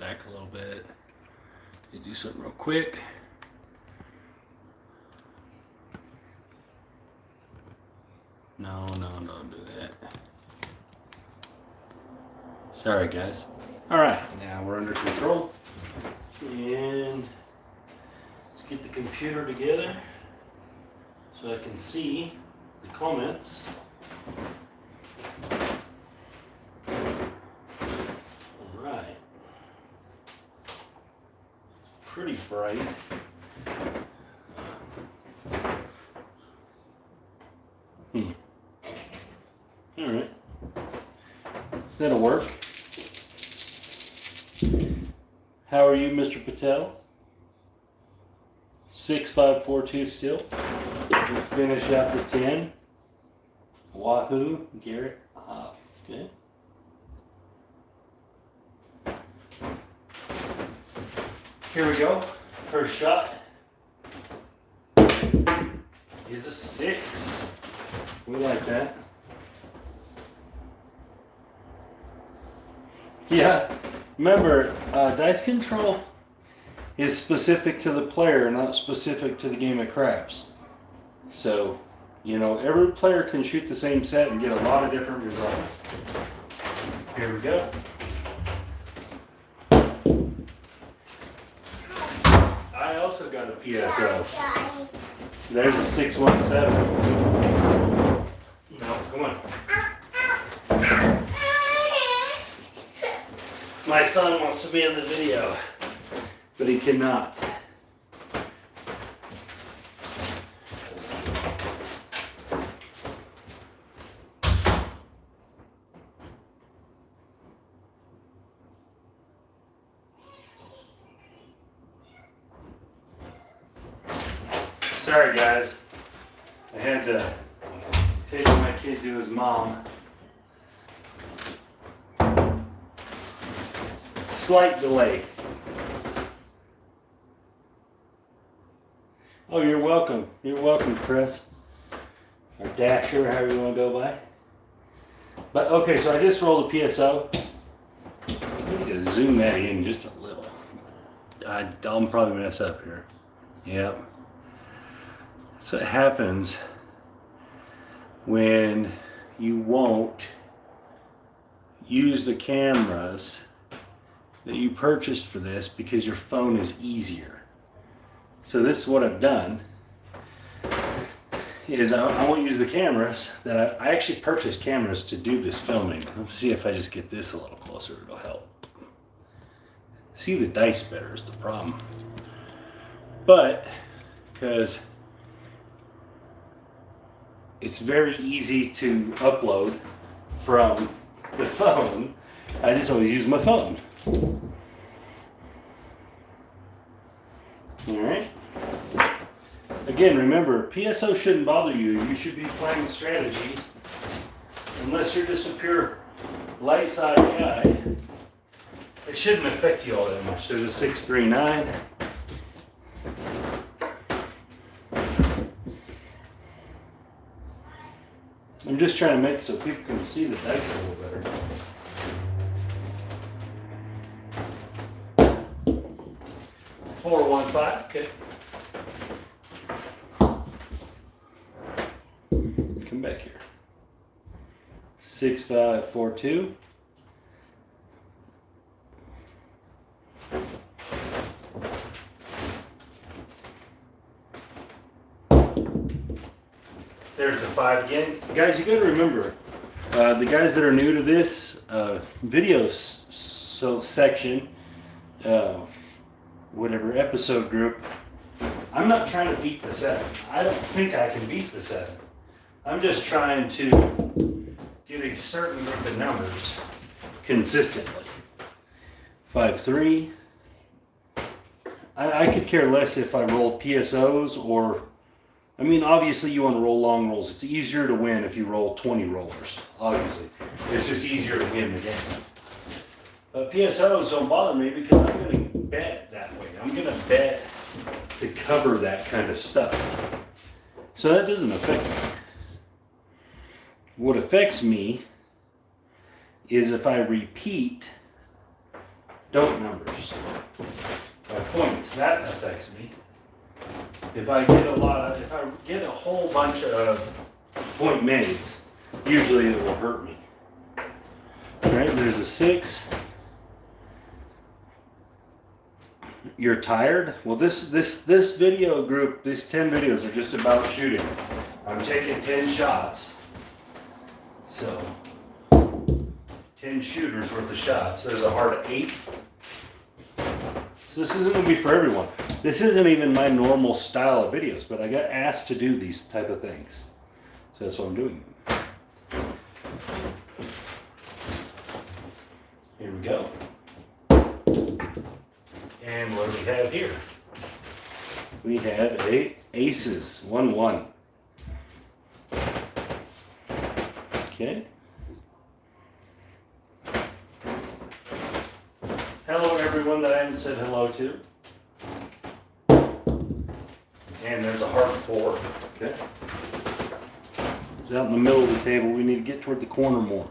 back a little bit. You do something real quick. No, don't do that. Sorry, guys. All right, now we're under control. And let's get the computer together so I can see the comments. All right. It's pretty bright. All right. That'll work. How are you, Mr. Patel? 6542 still. We'll finish out to 10. Wahoo, Garrett. Okay. Here we go. First shot is a 6. We like that. Yeah. Remember, dice control is specific to the player, not specific to the game of craps. So, you know, every player can shoot the same set and get a lot of different results. Here we go. I also got a PSO. There's a 617. No, come on. My son wants to be in the video, but he cannot. Sorry guys, I had to take my kid to his mom. Slight delay. Oh, you're welcome. You're welcome, Chris. Or Dasher, however you want to go by. But okay, so I just rolled a PSO. I need to zoom that in just a little. I'll probably mess up here. Yep. So it happens when you won't use the cameras that you purchased for this because your phone is easier. So this is what I've done is I won't use the cameras that I actually purchased cameras to do this filming. Let's see if I just get this a little closer, it'll help. See the dice better is the problem. But because it's very easy to upload from the phone, I just always use my phone. Alright. Again, remember, PSO shouldn't bother you. You should be playing strategy. Unless you're just a pure light side guy, it shouldn't affect you all that much. There's a 639. I'm just trying to make it so people can see the dice a little better. $415, okay. Come back here. 6542. There's the 5 again. Guys, you got to remember, the guys that are new to this video section, whatever episode group, I'm not trying to beat the 7. I don't think I can beat the 7. I'm just trying to get a certain group of numbers consistently. 5-3. I could care less if I roll PSOs or, I mean, obviously you want to roll long rolls. It's easier to win if you roll 20 rollers, obviously. It's just easier to win the game. But PSOs don't bother me because I'm going to bet that way. I'm going to bet to cover that kind of stuff. So that doesn't affect me. What affects me is if I repeat don't numbers. By points, that affects me. If I get a whole bunch of point mades, usually it will hurt me. All right, there's a 6. You're tired? Well, this video group, these 10 videos are just about shooting. I'm taking 10 shots. So 10 shooters worth of shots. There's a hard 8. So this isn't going to be for everyone. This isn't even my normal style of videos, but I got asked to do these type of things. So that's what I'm doing. Here we go. And what do we have here? We have aces, 1-1. Okay. Hello everyone that I haven't said hello to. And there's a heart 4. Okay. It's out in the middle of the table. We need to get toward the corner more.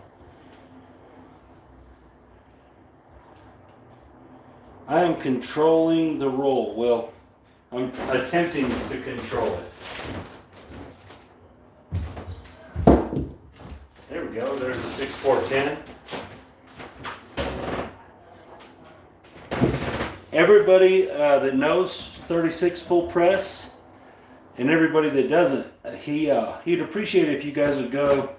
I am controlling the roll. Well, I'm attempting to control it. There we go. There's a 6-4-10. Everybody that knows 36 full press, and everybody that doesn't, he'd appreciate it if you guys would go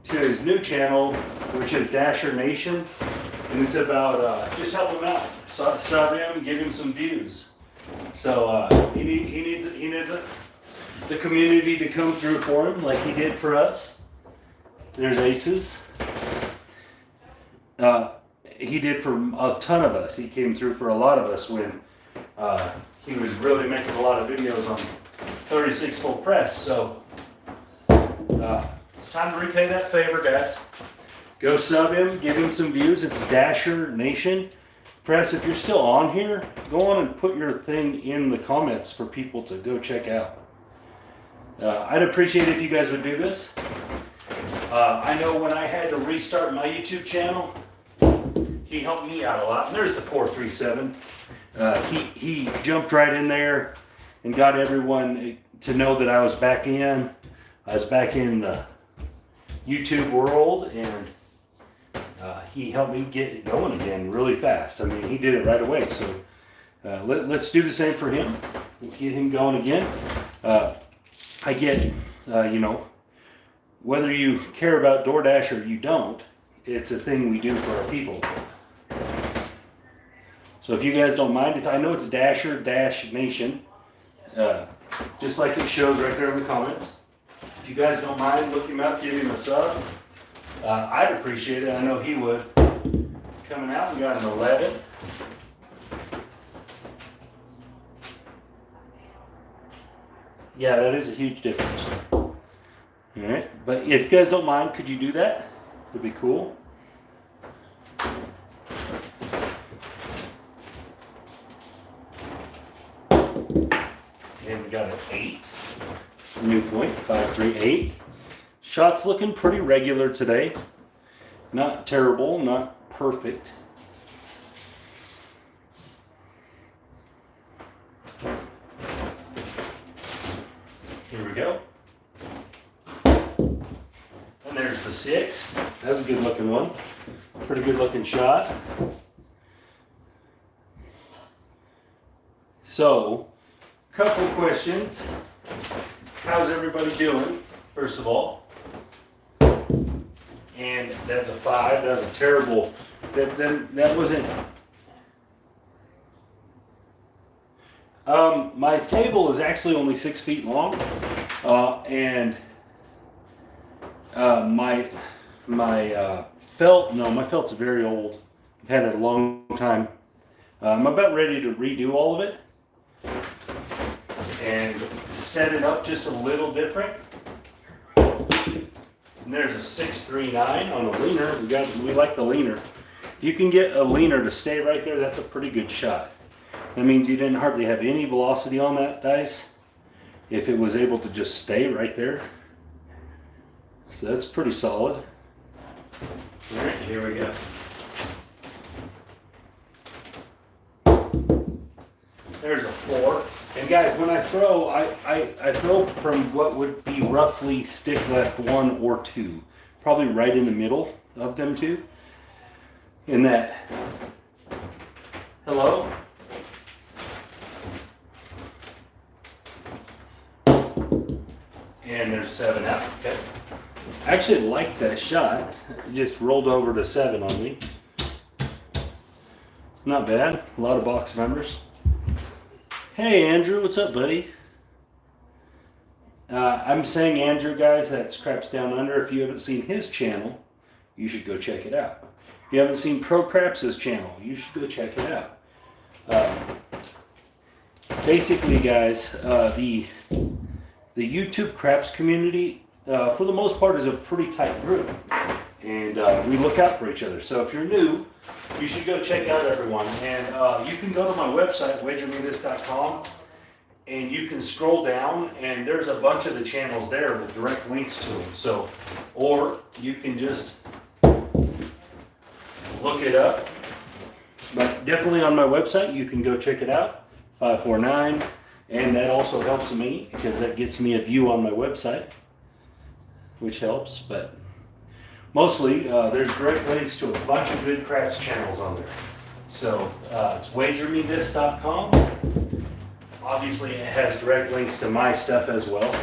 to his new channel, which is Dasher Nation, and it's about just help him out, sub him, give him some views. So he needs the community to come through for him, like he did for us. There's aces. He did for a ton of us. He came through for a lot of us when he was really making a lot of videos on 36 full press. So it's time to repay that favor, guys. Go sub him, give him some views. It's Dasher Nation. Press, if you're still on here, go on and put your thing in the comments for people to go check out. I'd appreciate it if you guys would do this. I know when I had to restart my YouTube channel, he helped me out a lot. And there's the 437. He jumped right in there and got everyone to know that I was back in. I was back in the YouTube world, and he helped me get it going again really fast. I mean, he did it right away. So let's do the same for him. Let's get him going again. I get, you know, whether you care about DoorDash or you don't, it's a thing we do for our people. So if you guys don't mind, I know it's Dasher Nation, just like it shows right there in the comments. If you guys don't mind, look him up, give him a sub. I'd appreciate it. I know he would. Coming out, we got an 11. Yeah, that is a huge difference. All right, but if you guys don't mind, could you do that? It'd be cool. And we got an 8. It's a new point, 5-3-8. Shots looking pretty regular today. Not terrible, not perfect. Here we go. And there's the 6. That's a good looking one. Pretty good looking shot. So, couple questions. How's everybody doing, first of all? And that's a 5. That was a terrible. That wasn't. My table is actually only 6 feet long, and my felt. No, my felt's very old. I've had it a long time. I'm about ready to redo all of it and set it up just a little different. And there's a 639 on a leaner. We like the leaner. If you can get a leaner to stay right there, that's a pretty good shot. That means you didn't hardly have any velocity on that dice if it was able to just stay right there. So that's pretty solid. All right, here we go. There's a 4. And guys, when I throw, I throw from what would be roughly stick left 1 or 2. Probably right in the middle of them two. In that, hello? And there's 7 out, okay? I actually liked that shot. It just rolled over to 7 on me. Not bad. A lot of box members. Hey Andrew, what's up, buddy? I'm saying Andrew, guys, that's Craps Down Under. If you haven't seen his channel, you should go check it out. If you haven't seen Pro Craps' channel, you should go check it out. Basically, guys, the YouTube Craps community, for the most part, is a pretty tight group. And we look out for each other. So if you're new, you should go check out everyone. And you can go to my website, wagermetthis.com, and you can scroll down, and there's a bunch of the channels there with direct links to them. So, or you can just look it up. But definitely on my website, you can go check it out, 549. And that also helps me because that gets me a view on my website, which helps. But mostly, there's direct links to a bunch of good craps channels on there. So it's wagermetthis.com. Obviously, it has direct links to my stuff as well.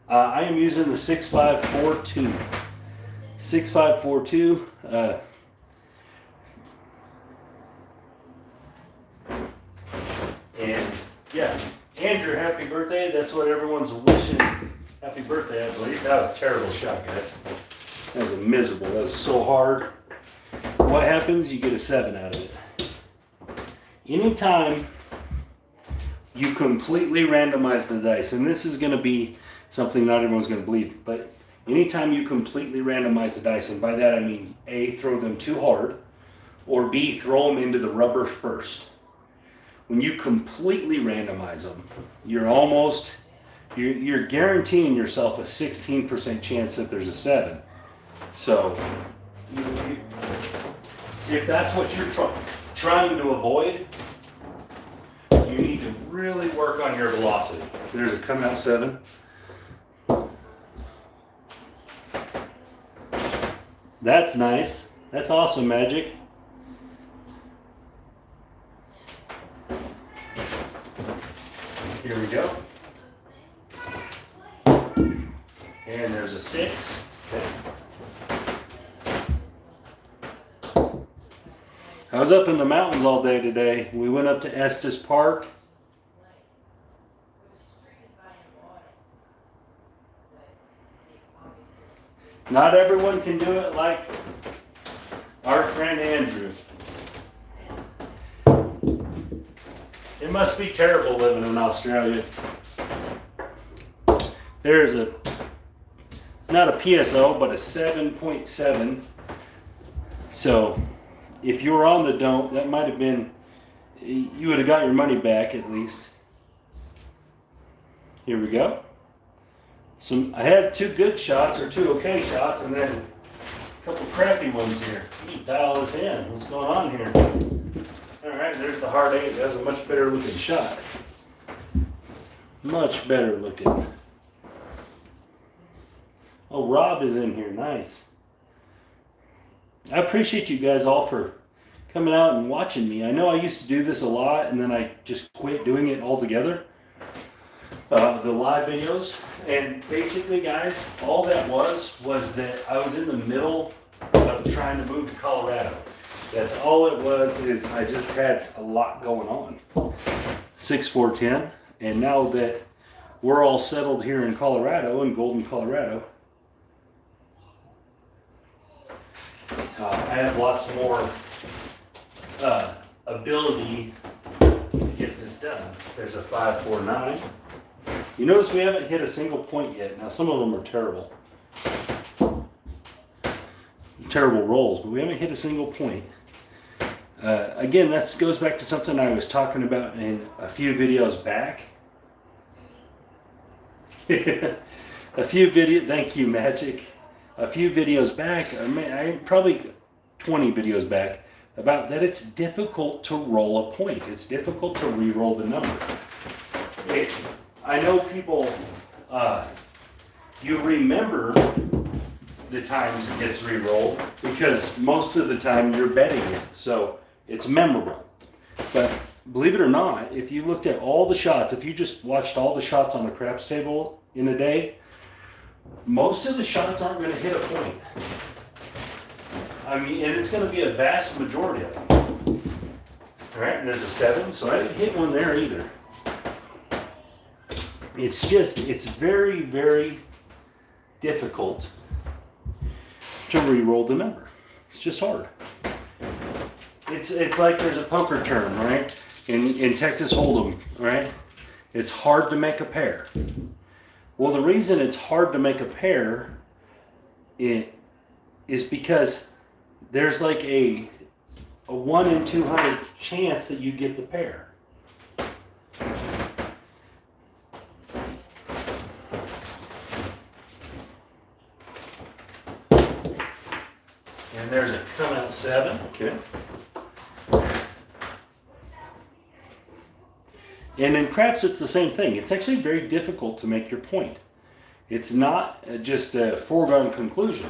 I am using the 6542. 6542. And yeah, Andrew, happy birthday. That's what everyone's wishing. Happy birthday, I believe. That was a terrible shot, guys. That was miserable. That was so hard. What happens? You get a 7 out of it. Anytime you completely randomize the dice, and this is going to be something not everyone's going to believe, but anytime you completely randomize the dice, and by that I mean A, throw them too hard, or B, throw them into the rubber first. When you completely randomize them, you're guaranteeing yourself a 16% chance that there's a 7. So, if that's what you're trying to avoid, you need to really work on your velocity. There's a come out 7. That's nice. That's awesome, Magic. Here we go. And there's a 6. Okay. I was up in the mountains all day today. We went up to Estes Park. Not everyone can do it like our friend Andrew. It must be terrible living in Australia. There's not a PSO, but a 7.7. So if you were on the don't, that might have been, you would have got your money back at least. Here we go. I had 2 good shots, or 2 okay shots, and then a couple crappy ones here. You dial this in. What's going on here? All right, there's the hard 8. That's a much better looking shot. Much better looking. Oh, Rob is in here. Nice. I appreciate you guys all for coming out and watching me. I know I used to do this a lot, and then I just quit doing it altogether. The live videos. And basically, guys, all that was that I was in the middle of trying to move to Colorado. That's all it was, is I just had a lot going on. 6-4-10. And now that we're all settled here in Colorado, in Golden, Colorado, I have lots more ability to get this done. There's a 5-4-9. You notice we haven't hit a single point yet. Now some of them are terrible. Terrible rolls, but we haven't hit a single point. Again, that goes back to something I was talking about in a few videos back. Thank you, Magic. A few videos back, probably 20 videos back, about that it's difficult to roll a point. It's difficult to re-roll the number. I know people, you remember the times it gets re-rolled because most of the time you're betting it, so it's memorable. But believe it or not, if you looked at all the shots, if you just watched all the shots on the craps table in a day, most of the shots aren't going to hit a point. I mean, and it's going to be a vast majority of them. All right, and there's a 7, so I didn't hit one there either. It's very, very difficult to re-roll the number. It's just hard. It's like there's a poker term, right? In Texas Hold'em, right? It's hard to make a pair. Well, the reason it's hard to make a pair is because there's like a 1 in 200 chance that you get the pair. And there's a come out 7, okay. And in craps, it's the same thing. It's actually very difficult to make your point. It's not just a foregone conclusion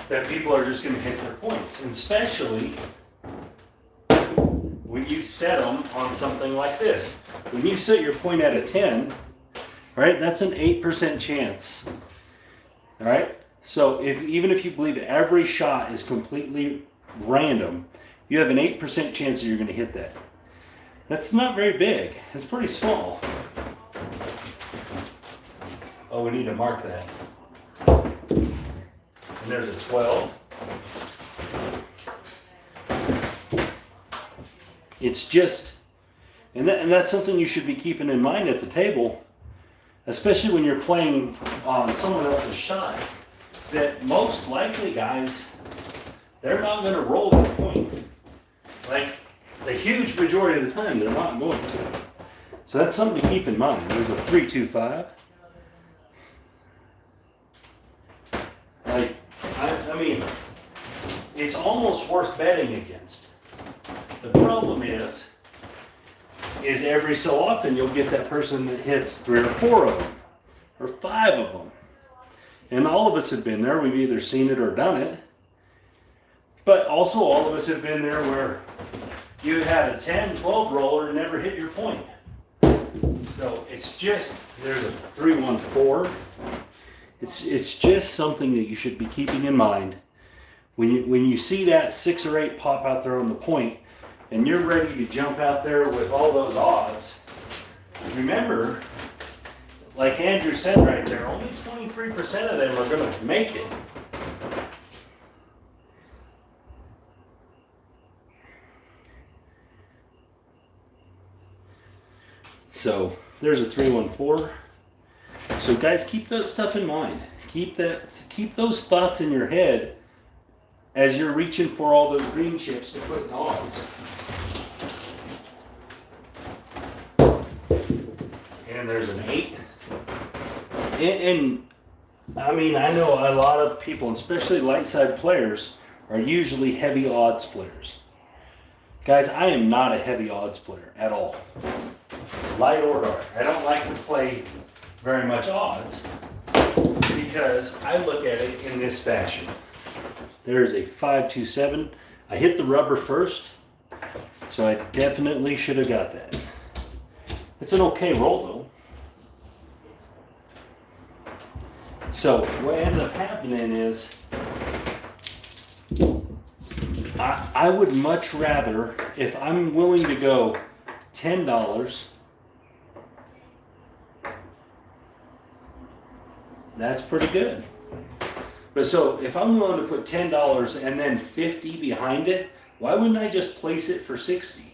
that people are just going to hit their points, and especially when you set them on something like this. When you set your point at a 10, right, that's an 8% chance. All right? So even if you believe every shot is completely random, you have an 8% chance that you're going to hit that. That's not very big. It's pretty small. Oh, we need to mark that. And there's a 12. It's just, and that's something you should be keeping in mind at the table, especially when you're playing on someone else's shot, that most likely, guys, they're not going to roll the point. Like, the huge majority of the time, they're not going to. So that's something to keep in mind. There's a 3-2-5. Like, I mean, it's almost worth betting against. The problem is every so often you'll get that person that hits 3 or 4 of them, or 5 of them. And all of us have been there. We've either seen it or done it. But also all of us have been there where you had a 10, 12 roller and never hit your point. So it's just, there's a 3-1-4. It's just something that you should be keeping in mind. When you see that 6 or 8 pop out there on the point, and you're ready to jump out there with all those odds, remember, like Andrew said right there, only 23% of them are going to make it. So there's a 3-1-4. So guys, keep that stuff in mind. Keep those thoughts in your head as you're reaching for all those green chips to put in odds. And there's an 8. And I mean, I know a lot of people, especially light side players, are usually heavy odds players. Guys, I am not a heavy odds player at all. Light or dark. I don't like to play very much odds because I look at it in this fashion. There's a 5-2-7. I hit the rubber first, so I definitely should have got that. It's an okay roll though. So what ends up happening is I would much rather, if I'm willing to go $10, that's pretty good. But so if I'm willing to put $10 and then 50 behind it, why wouldn't I just place it for 60?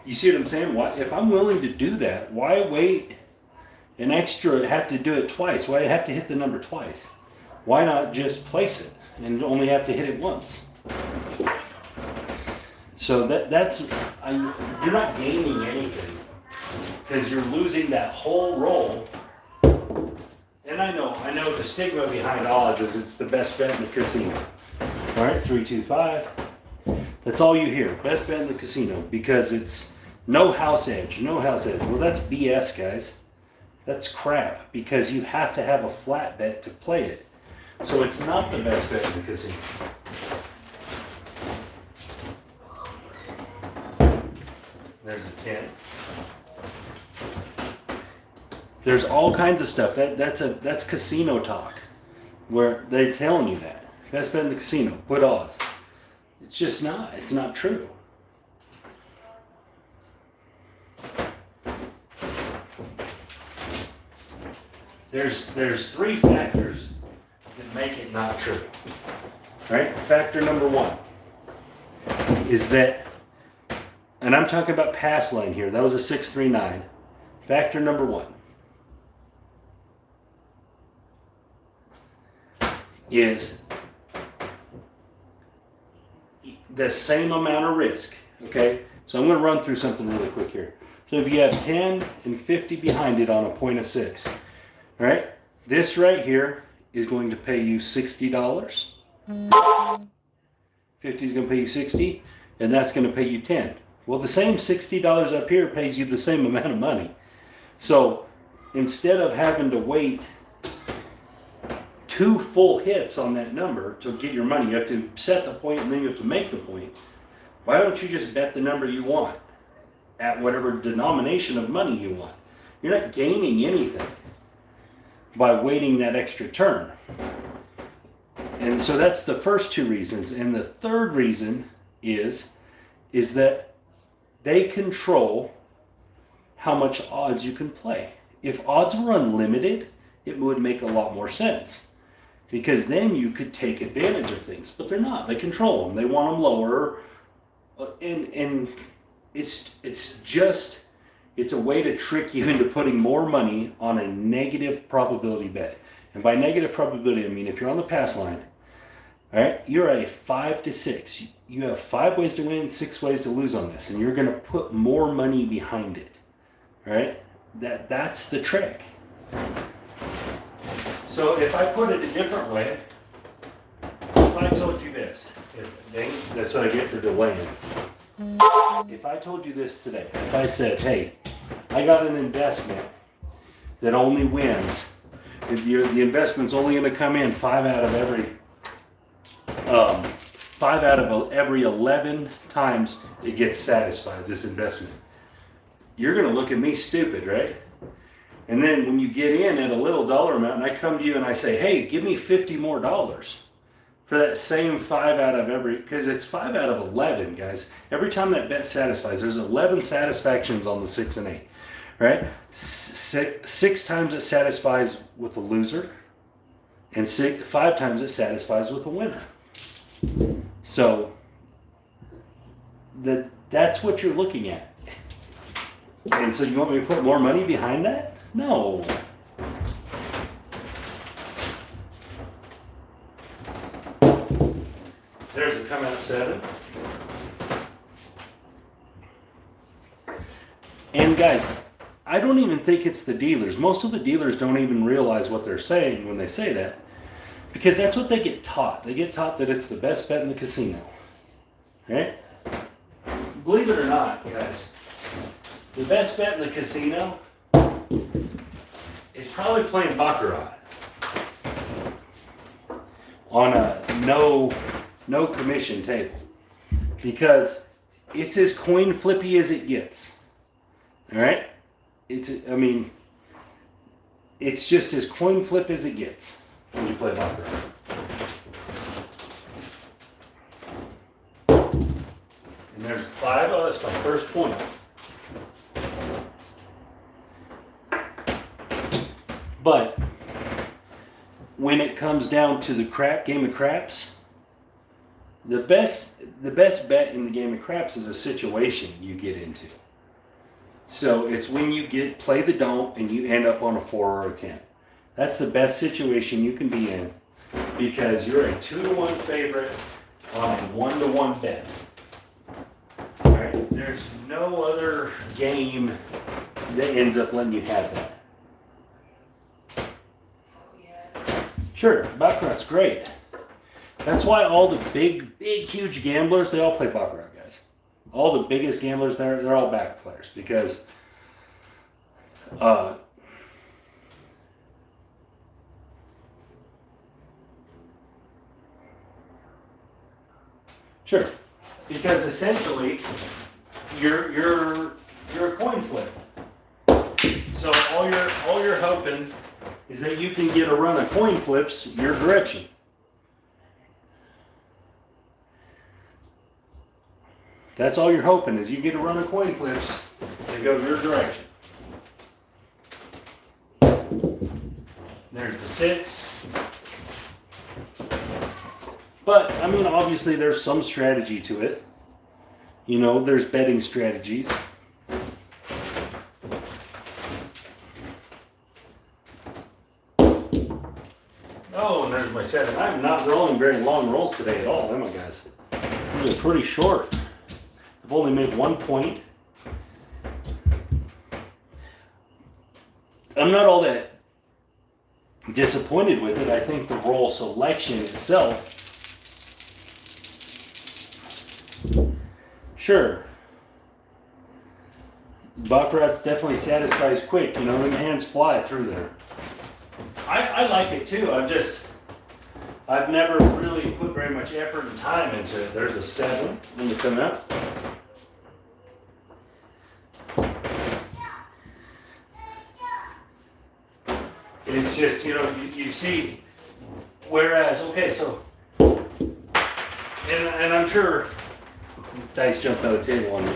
You see what I'm saying? Why, if I'm willing to do that, why wait an extra, have to do it twice? Why have to hit the number twice? Why not just place it and only have to hit it once? So you're not gaining anything because you're losing that whole roll. And I know the stigma behind odds is it's the best bet in the casino. All right, 325. That's all you hear. Best bet in the casino, because it's no house edge, no house edge. Well, that's BS, guys. That's crap, because you have to have a flat bet to play it. So it's not the best bet in the casino. There's a 10. There's all kinds of stuff. That's casino talk, where they're telling you that. Best bet in the casino, put odds. It's just not. It's not true. There's three factors that make it not true. Right? Factor number one is that, and I'm talking about pass line here. That was a 639. Factor number one is the same amount of risk. Okay? So I'm going to run through something really quick here. So if you have 10 and 50 behind it on a point of 6, all right? This right here is going to pay you $60. 50 is going to pay you 60, and that's going to pay you 10. Well, the same $60 up here pays you the same amount of money. So instead of having to wait 2 full hits on that number to get your money, you have to set the point and then you have to make the point. Why don't you just bet the number you want at whatever denomination of money you want? You're not gaining anything by waiting that extra turn. And so that's the first 2 reasons. And the third reason is that they control how much odds you can play. If odds were unlimited, it would make a lot more sense, because then you could take advantage of things. But they're not. They control them. They want them lower. And it's a way to trick you into putting more money on a negative probability bet. And by negative probability, I mean if you're on the pass line, all right, you're a 5 to 6. You have 5 ways to win, 6 ways to lose on this, and you're going to put more money behind it. All right, that's the trick. So if I put it a different way, if I told you this, that's what I get for delaying. If I told you this today, if I said, hey, I got an investment that only wins, the investment's only going to come in 5 out of every 11 times it gets satisfied, this investment. You're going to look at me stupid, right? And then when you get in at a little dollar amount and I come to you and I say, hey, give me $50 more for that same 5 out of every, because it's 5 out of 11, guys. Every time that bet satisfies, there's 11 satisfactions on the 6 and 8, right? 6 times it satisfies with the loser, and 5 times it satisfies with the winner. So that's what you're looking at. And so you want me to put more money behind that? No. There's a come out 7. And guys, I don't even think it's the dealers. Most of the dealers don't even realize what they're saying when they say that, because that's what they get taught. They get taught that it's the best bet in the casino. Right? Believe it or not, guys, the best bet in the casino is probably playing baccarat on a no commission table, because it's as coin flippy as it gets. All right? It's just as coin flip as it gets when you play baccarat. And there's 5. Oh, that's my first point. But when it comes down to the game of craps, the best bet in the game of craps is a situation you get into. So it's when you play the don't and you end up on a 4 or a 10. That's the best situation you can be in, because you're a 2-to-1 favorite on a 1-to-1 bet. All right? There's no other game that ends up letting you have that. Sure, baccarat's great. That's why all the big, huge gamblers, they all play Baccarat, guys. All the biggest gamblers, they're all back players because sure. Because essentially you're a coin flip. So all you're hoping is that you can get a run of coin flips your direction. That's all you're hoping is you get a run of coin flips that go your direction. There's the 6. But, I mean, obviously there's some strategy to it. You know, there's betting strategies. Oh, and there's my 7. I'm not rolling very long rolls today at all, am I, guys? They're pretty short. I've only made 1 point. I'm not all that disappointed with it. I think the roll selection itself, sure, Baccarat's definitely satisfies quick. You know, them hands fly through there. I like it too. I've never really put very much effort and time into it. There's a 7 when you come up. It's just, you know, you see, whereas, okay, so, and I'm sure, dice jumped out of the table on me.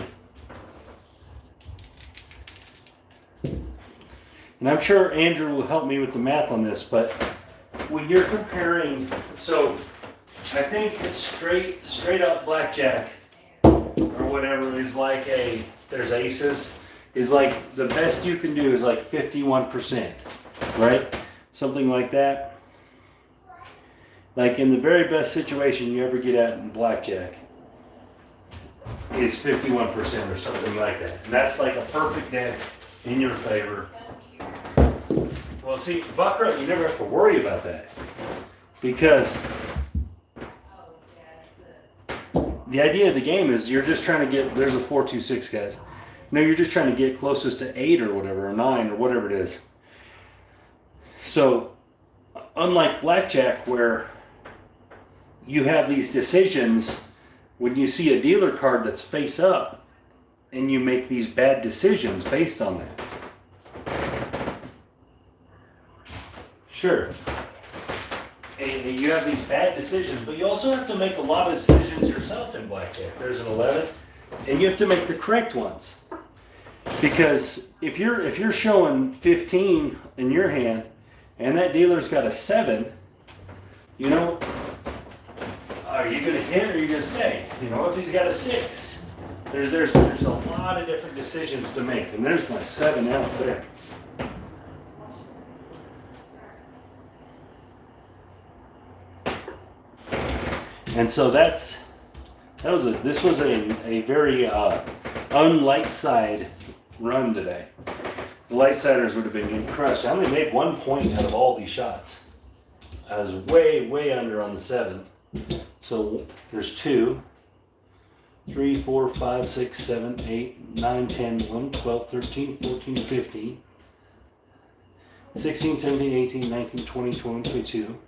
And I'm sure Andrew will help me with the math on this, but when you're comparing, so I think it's straight up blackjack or whatever is like there's aces, is like the best you can do is like 51%, right? Something like that. Like in the very best situation you ever get at in blackjack is 51% or something like that. And that's like a perfect deck in your favor. Well, see, Baccarat, you never have to worry about that because the idea of the game is you're just trying to get, there's a 4, 2, 6, guys. No, you're just trying to get closest to 8 or whatever, or 9 or whatever it is. So, unlike blackjack where you have these decisions, when you see a dealer card that's face up and you make these bad decisions based on that. Sure. And you have these bad decisions, but you also have to make a lot of decisions yourself in blackjack. There's an 11, and you have to make the correct ones. Because if you're showing 15 in your hand, and that dealer's got a 7, you know, are you going to hit or are you going to stay? You know, if he's got a 6, there's a lot of different decisions to make, and there's my 7 out there. And so this was a very unlight side run today. The light siders would have been getting crushed. I only made 1 point out of all these shots. I was way under on the 7. So there's 2, 3, 4, 5, 6, 7, 8, 9, 10, 11, 12, 13, 14, 15, 16, 17, 18, 19, 20, 21, 22,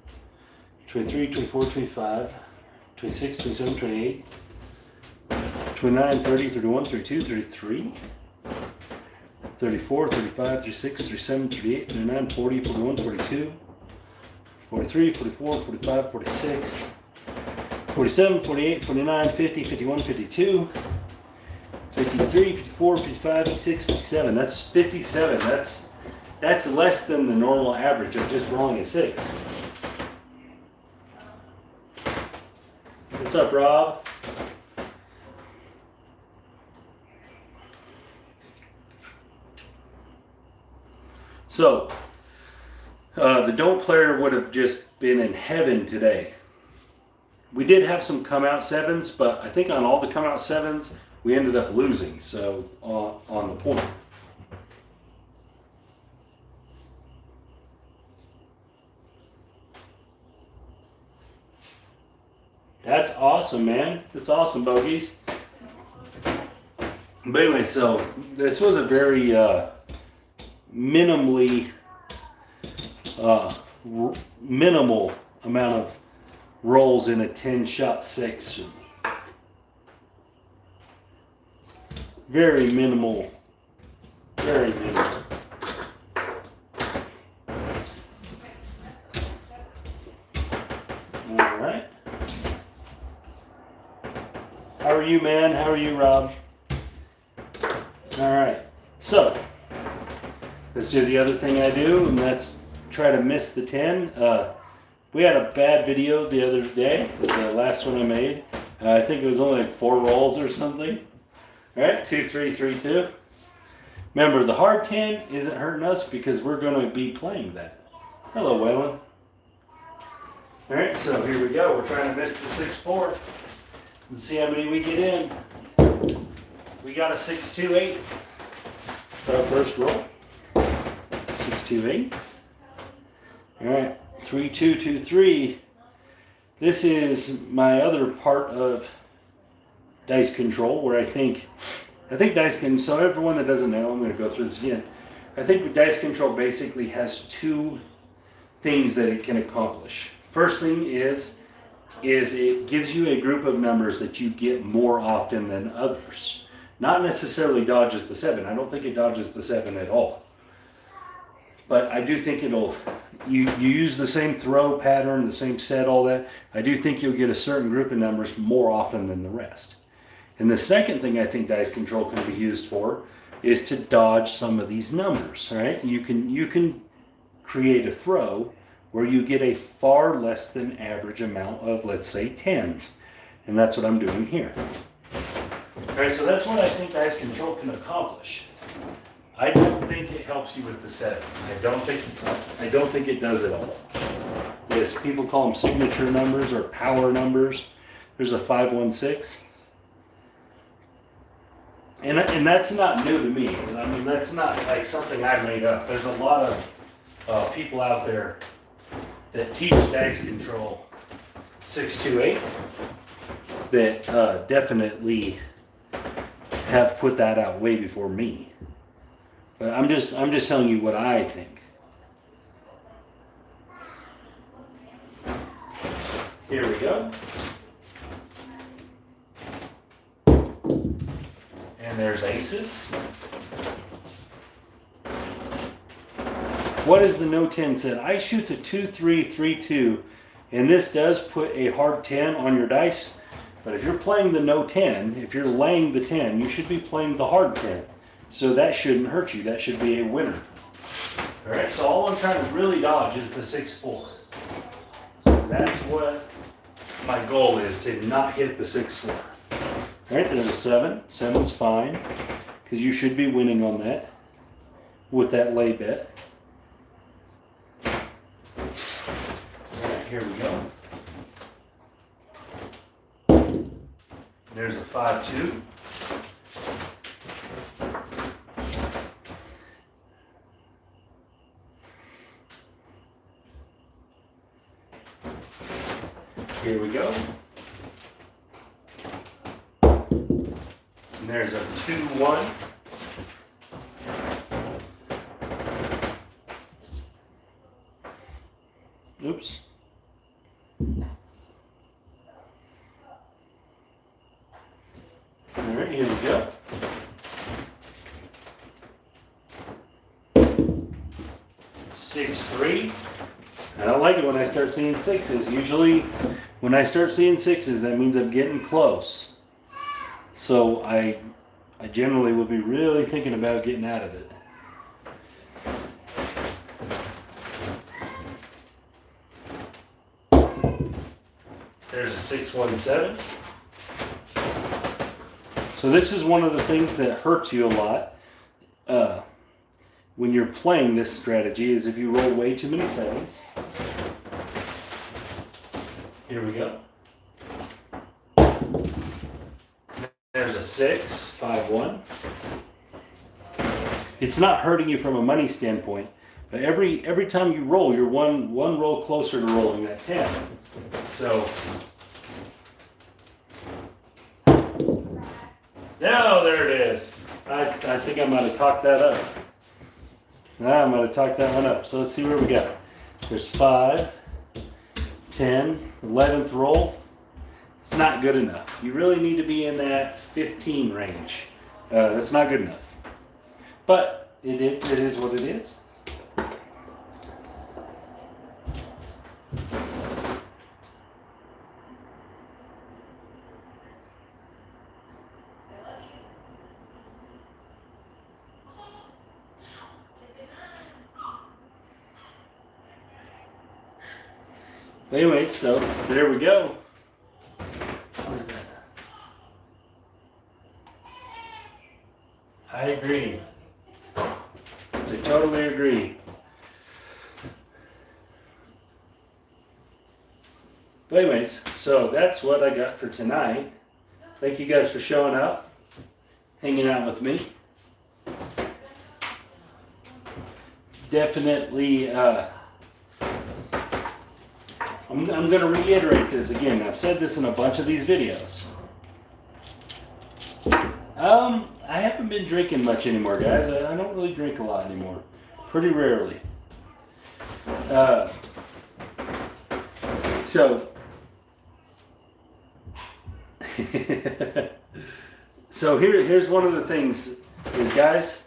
23, 24, 25, 26, 27, 28, 29, 30, 31, 32, 33, 34, 35, 36, 37, 38, 39, 40, 41, 42, 43, 44, 45, 46, 47, 48, 49, 50, 51, 52, 53, 54, 55, 56, 57. That's 57. That's less than the normal average of just rolling a 6. What's up, Rob? So, the don't player would have just been in heaven today. We did have some come out 7s, but I think on all the come out 7s, we ended up losing, so on the point. That's awesome, man. That's awesome, Bogies. But anyway, so this was a very minimally minimal amount of rolls in a 10-shot section. Very minimal. Very minimal. All right. How are you, man? How are you, Rob? All right. So let's do the other thing I do, and that's try to miss the 10. We had a bad video the other day, the last one I made. I think it was only like 4 rolls or something. All right, 2, 3, 3, 2. Remember, the hard 10 isn't hurting us because we're going to be playing that. Hello, Waylon. All right, so here we go. We're trying to miss the 6-4. Let's see how many we get in. We got a 6, 2, 8. It's our first roll. 6, 2, 8. All right, 3, 2, 2, 3. This is my other part of dice control, where I think dice can. So everyone that doesn't know, I'm going to go through this again. I think dice control basically has 2 things that it can accomplish. First thing is it gives you a group of numbers that you get more often than others. Not necessarily dodges the 7. I don't think it dodges the 7 at all. But I do think it'll, you use the same throw pattern, the same set, all that. I do think you'll get a certain group of numbers more often than the rest. And the second thing I think dice control can be used for is to dodge some of these numbers, right? You can create a throw where you get a far less than average amount of, let's say, 10s. And that's what I'm doing here. All right, so that's what I think dice control can accomplish. I don't think it helps you with the 7. I don't think it does it all. Yes, people call them signature numbers or power numbers. There's a 516. And that's not new to me. I mean, that's not like something I made up. There's a lot of people out there that teach dice control 628 that definitely have put that out way before me. But I'm just telling you what I think. Here we go. And there's aces. What is the no 10 set? I shoot the 2, 3, 3, 2, and this does put a hard 10 on your dice. But if you're playing the no 10, if you're laying the 10, you should be playing the hard 10. So that shouldn't hurt you. That should be a winner. All right, so all I'm trying to really dodge is the 6-4. That's what my goal is, to not hit the 6-4. All right, there's a 7. 7's fine, because you should be winning on that with that lay bet. All right, here we go. There's a 5-2. Here we go. And there's a 2-1. Oops. All right, here we go. Six, 3. I don't like it when I start seeing 6s. Usually when I start seeing 6s, that means I'm getting close. So I generally will be really thinking about getting out of it. There's a 6-1-7. So this is one of the things that hurts you a lot when you're playing this strategy, is if you roll way too many 7s. Here we go. There's a 6, 5-1. It's not hurting you from a money standpoint, but every time you roll, you're one roll closer to rolling that 10. So No, there it is. I think I might have talked that up. I might have talked that one up. So let's see where we got. There's 5, 10, 11th roll. It's not good enough. You really need to be in that 15 range. That's not good enough. But it is what it is. Anyways, so there we go. What is that? I agree. I totally agree. But anyways, so that's what I got for tonight. Thank you guys for showing up, hanging out with me. Definitely, I'm going to reiterate this again. I've said this in a bunch of these videos. I haven't been drinking much anymore, guys. I don't really drink a lot anymore. Pretty rarely. So here's one of the things is, guys,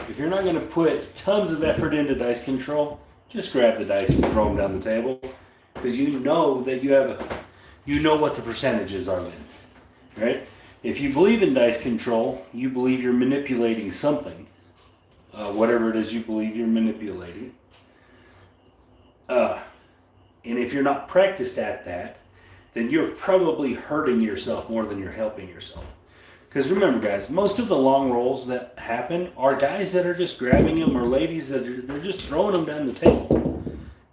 if you're not going to put tons of effort into dice control, just grab the dice and throw them down the table. Because you know that you know what the percentages are then, right? If you believe in dice control, you believe you're manipulating something, whatever it is you believe you're manipulating. And if you're not practiced at that, then you're probably hurting yourself more than you're helping yourself. Because remember, guys, most of the long rolls that happen are guys that are just grabbing them, or ladies that they're just throwing them down the table.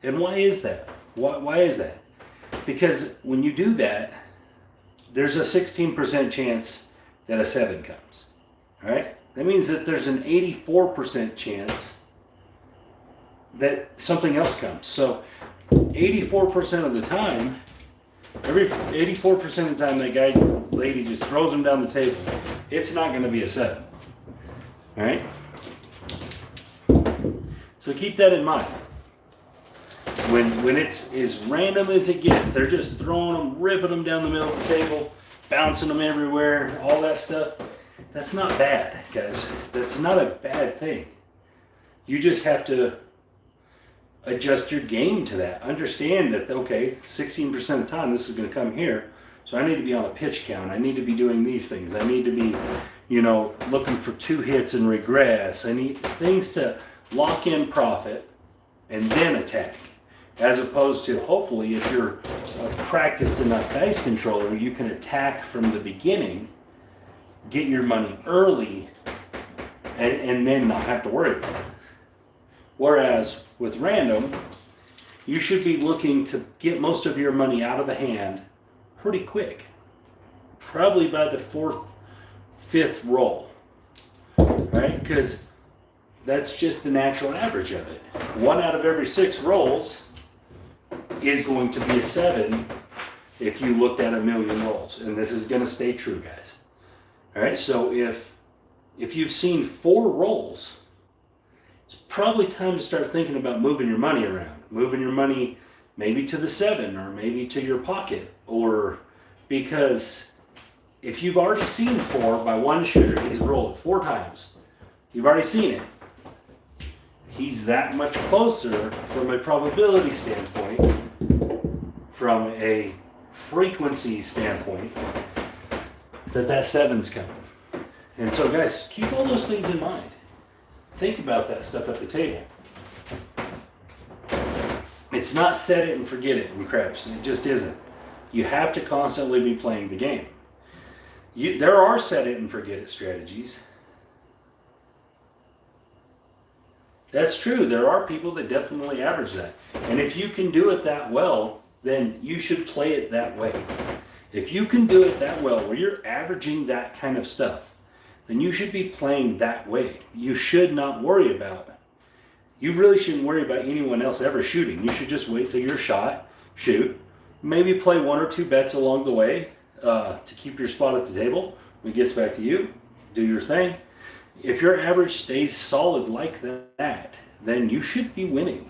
And why is that? Why is that? Because when you do that, there's a 16% chance that a 7 comes. All right? That means that there's an 84% chance that something else comes. So 84% of the time, every 84% of the time that guy, lady just throws them down the table, it's not going to be a 7. All right? So keep that in mind. When it's as random as it gets, they're just throwing them, ripping them down the middle of the table, bouncing them everywhere, all that stuff. That's not bad, guys. That's not a bad thing. You just have to adjust your game to that. Understand that, okay, 16% of the time this is going to come here, so I need to be on a pitch count. I need to be doing these things. I need to be, looking for 2 hits and regress. I need things to lock in profit and then attack. As opposed to, hopefully, if you're a practiced enough dice controller, you can attack from the beginning, get your money early, and then not have to worry about it. Whereas with random, you should be looking to get most of your money out of the hand pretty quick. Probably by the 4th, 5th roll. Right? Because that's just the natural average of it. 1 out of every 6 rolls is going to be a 7 if you looked at 1,000,000 rolls. And this is going to stay true, guys. All right, so if you've seen 4 rolls, it's probably time to start thinking about moving your money around. Moving your money maybe to the 7 or maybe to your pocket. Or because if you've already seen 4 by one shooter, he's rolled 4 times. You've already seen it. He's that much closer from a probability standpoint, from a frequency standpoint, that 7's coming. And so, guys, keep all those things in mind. Think about that stuff at the table. It's not set it and forget it in craps. It just isn't. You have to constantly be playing the game. There are set it and forget it strategies. That's true. There are people that definitely average that. And if you can do it that well, then you should play it that way. If you can do it that well, where you're averaging that kind of stuff, then you should be playing that way. You should not worry about, you really shouldn't worry about anyone else ever shooting. You should just wait till you're shot, shoot, maybe play 1 or 2 bets along the way to keep your spot at the table when it gets back to you. do your thing. If your average stays solid like that, then you should be winning.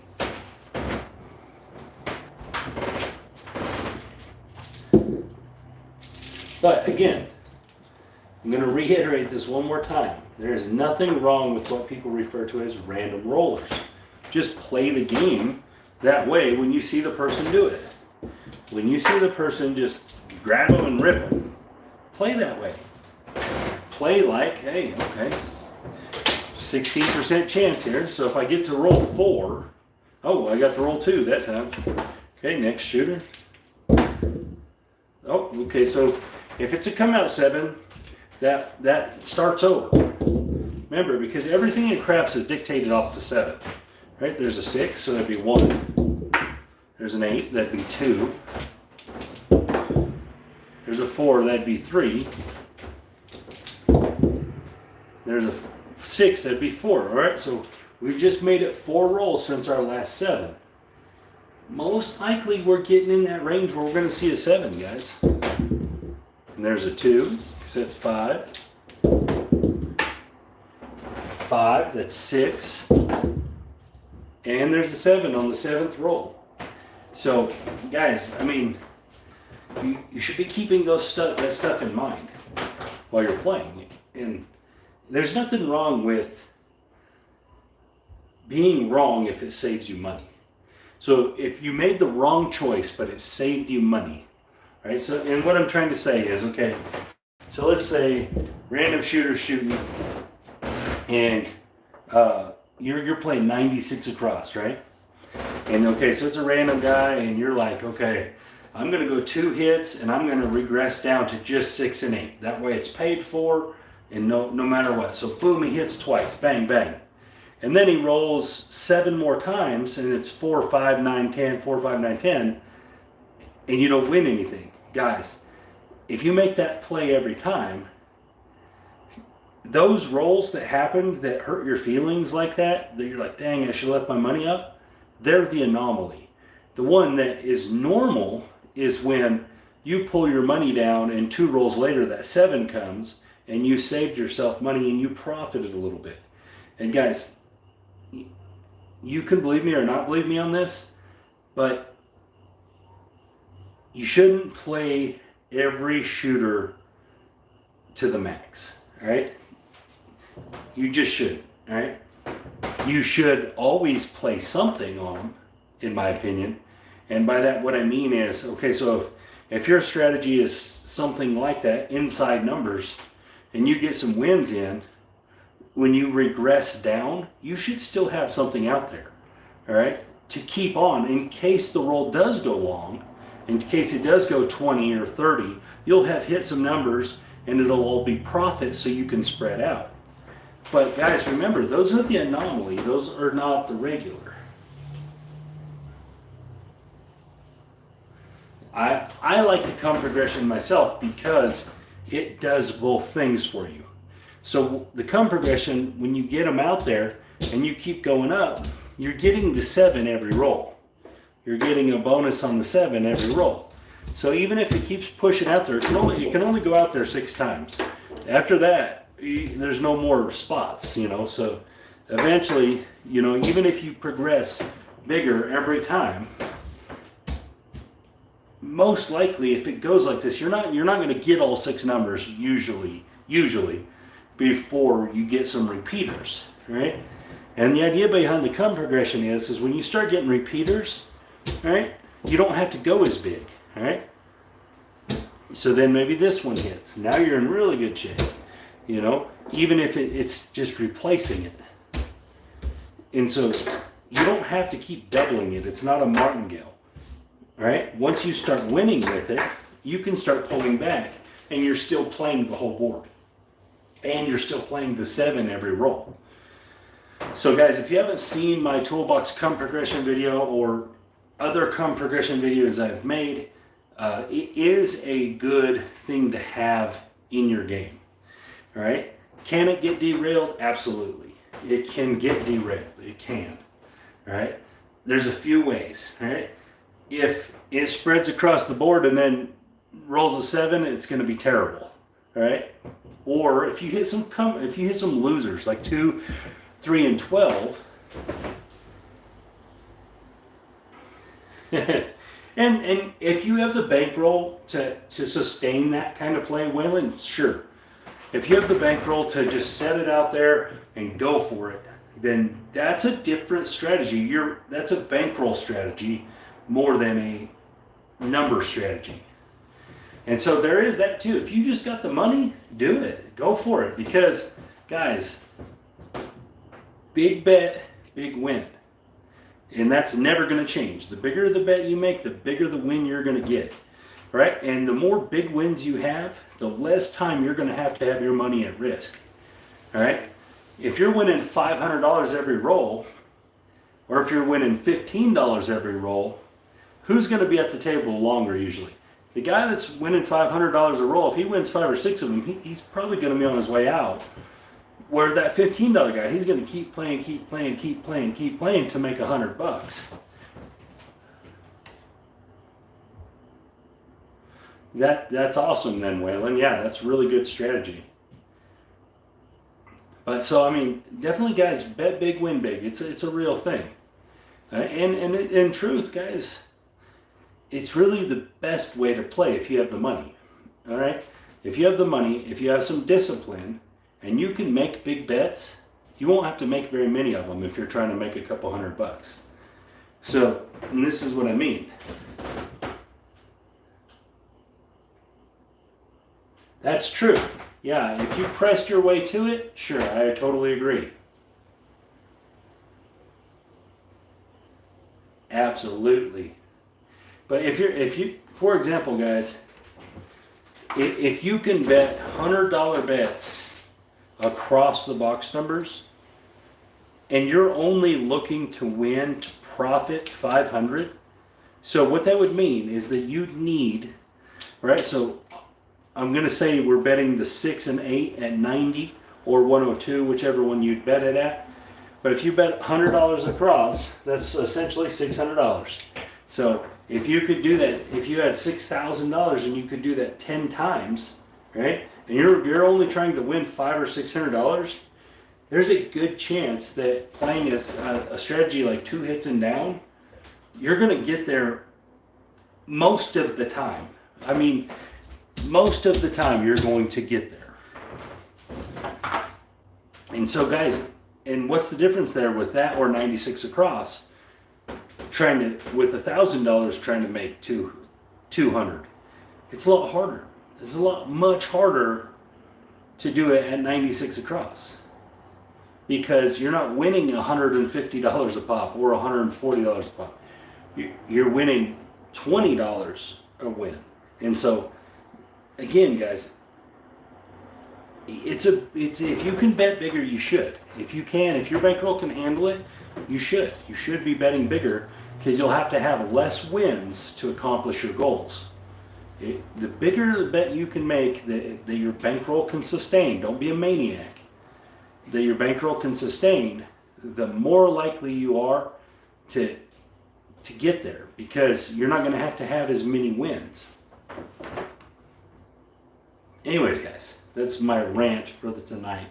But again, I'm going to reiterate this one more time. There is nothing wrong with what people refer to as random rollers. Just play the game that way when you see the person do it. When you see the person just grab them and rip them, play that way. Play like, hey, okay, 16% chance here. So if I get to roll 4, oh, I got to roll 2 that time. Okay, next shooter. Oh, okay, so if it's a come out 7, that starts over. Remember, because everything in craps is dictated off the 7. Right? There's a 6, so that'd be 1. There's an 8, that'd be 2. There's a 4, that'd be 3. There's a 6, that'd be 4. All right, so we've just made it 4 rolls since our last 7. Most likely we're getting in that range where we're going to see a 7, guys. And there's a 2, because that's 5. 5, that's 6. And there's a 7 on the 7th roll. So, guys, I mean, you should be keeping that stuff in mind while you're playing. And there's nothing wrong with being wrong if it saves you money. So if you made the wrong choice, but it saved you money, right? So, and what I'm trying to say is, okay, so let's say random shooter shooting, and you're playing 96 across, right? And okay, so it's a random guy, and you're like, okay, I'm going to go 2 hits, and I'm going to regress down to just 6 and 8. That way it's paid for, and no matter what. So boom, he hits twice, bang, bang. And then he rolls 7 more times, and it's 4, 5, 9, 10, 4, 5, 9, 10, and you don't win anything. Guys, if you make that play every time, those rolls that happen that hurt your feelings like that you're like, dang, I should have left my money up, they're the anomaly. The one that is normal is when you pull your money down and 2 rolls later that 7 comes and you saved yourself money and you profited a little bit. And guys, you can believe me or not believe me on this, but you shouldn't play every shooter to the max, all right? You just shouldn't, all right? You should always play something on them, in my opinion. And by that, what I mean is, okay, so if your strategy is something like that, inside numbers, and you get some wins in, when you regress down, you should still have something out there, all right, to keep on in case the roll does go long, in case it does go 20 or 30, you'll have hit some numbers and it'll all be profit so you can spread out. But guys, remember, those are the anomaly. Those are not the regular. I like the come progression myself because it does both things for you. So the come progression, when you get them out there and you keep going up, you're getting the 7 every roll. You're getting a bonus on the 7 every roll. So even if it keeps pushing out there, it can only go out there 6 times. After that, there's no more spots, you know. So eventually, you know, even if you progress bigger every time, most likely if it goes like this, you're not going to get all 6 numbers usually before you get some repeaters, right? And the idea behind the come progression is when you start getting repeaters, right, you don't have to go as big, right? So then maybe this one hits. Now you're in really good shape, you know, even if it's just replacing it. And so you don't have to keep doubling it. It's not a martingale, right? Once you start winning with it, you can start pulling back and you're still playing the whole board. And you're still playing the 7 every roll. So guys, if you haven't seen my toolbox come progression video or other come progression videos I've made, it is a good thing to have in your game. All right? Can it get derailed? Absolutely. It can get derailed. It can. All right? There's a few ways. All right? If it spreads across the board and then rolls a 7, it's going to be terrible. All right. Or if you hit some losers like 2, 3, and 12, and if you have the bankroll to sustain that kind of play, Waylon, sure. If you have the bankroll to just set it out there and go for it, then that's a different strategy. That's a bankroll strategy more than a number strategy. And so there is that too. If you just got the money, do it. Go for it. Because, guys, big bet, big win. And that's never going to change. The bigger the bet you make, the bigger the win you're going to get. Right? And the more big wins you have, the less time you're going to have your money at risk. All right? If you're winning $500 every roll, or if you're winning $15 every roll, who's going to be at the table longer usually? The guy that's winning $500 a roll, if he wins 5 or 6 of them, he's probably going to be on his way out. Where that $15 guy, he's going to keep playing to make $100. That's awesome then, Waylon. Yeah, that's really good strategy. But so, I mean, definitely, guys, bet big, win big. It's a real thing. And in truth, guys, it's really the best way to play if you have the money. All right? If you have the money, if you have some discipline, and you can make big bets, you won't have to make very many of them if you're trying to make a couple $100. So, and this is what I mean. That's true. Yeah, if you pressed your way to it, sure, I totally agree. Absolutely. But if you, for example, guys, if you can bet $100 bets across the box numbers, and you're only looking to win to profit 500, so what that would mean is that you'd need, right? So I'm going to say we're betting the 6 and 8 at 90 or 102, whichever one you'd bet it at. But if you bet $100 across, that's essentially $600. So if you could do that, if you had $6,000 and you could do that 10 times, right? And you're only trying to win $500 or $600, there's a good chance that playing a strategy like 2 hits and down, you're going to get there most of the time. I mean, most of the time you're going to get there. And so, guys, and what's the difference there with that or 96 across? With $1,000 trying to make 200. It's a lot harder. It's much harder to do it at 96 across. Because you're not winning $150 a pop or $140 a pop. You're winning $20 a win. And so, again, guys, it's if you can bet bigger, you should. If your bankroll can handle it, you should. You should be betting bigger because you'll have to have less wins to accomplish your goals. The bigger the bet you can make that your bankroll can sustain, don't be a maniac, that your bankroll can sustain, the more likely you are to get there because you're not going to have as many wins. Anyways, guys, that's my rant for tonight.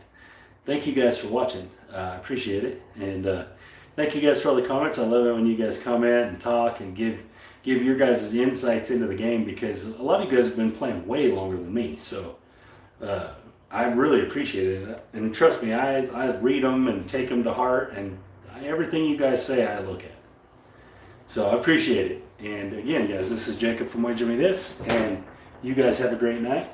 Thank you guys for watching. I appreciate it. And thank you guys for all the comments. I love it when you guys comment and talk and give your guys' insights into the game because a lot of you guys have been playing way longer than me. So I really appreciate it. And trust me, I read them and take them to heart. And everything you guys say, I look at. So I appreciate it. And again, guys, this is Jacob from Why Jimmy This. And you guys have a great night.